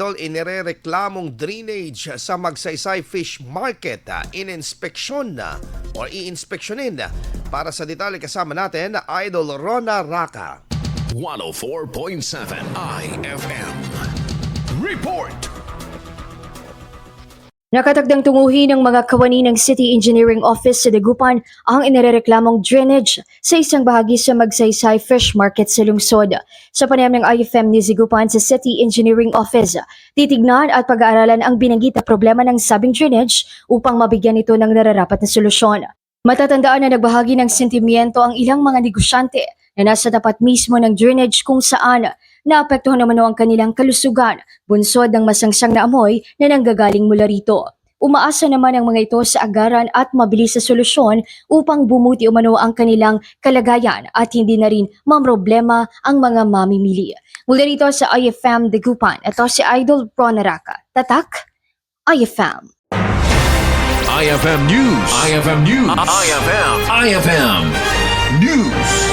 Inirereklamong drainage sa Magsaysay Fish Market, iinspeksyonin. Para sa detalye kasama natin, Idol Rona Raka. 104.7 IFM Report. Nakatakdang tunguhin ng mga kawani ng City Engineering Office sa Dagupan ang inirereklamong drainage sa isang bahagi sa Magsaysay Fish Market sa lungsod. Sa panayam ng IFM News Dagupan sa City Engineering Office, titignan at pag-aaralan ang binanggit na problema ng sabing drainage upang mabigyan ito ng nararapat na solusyon. Matatandaan na nagbahagi ng sentimyento ang ilang mga negosyante na nasa tapat mismo ng drainage kung saan naapektuhan naman ang kanilang kalusugan, bunsod ng masangsang na amoy na nanggagaling mula rito. Umaasa naman ang mga ito sa agaran at mabilis na solusyon upang bumuti umano ang kanilang kalagayan at hindi na rin mamroblema ang mga mamimili. Mula rito sa IFM Dagupan, ito si Idol Rona Raka. Tatak, IFM. IFM News. IFM News. IFM News.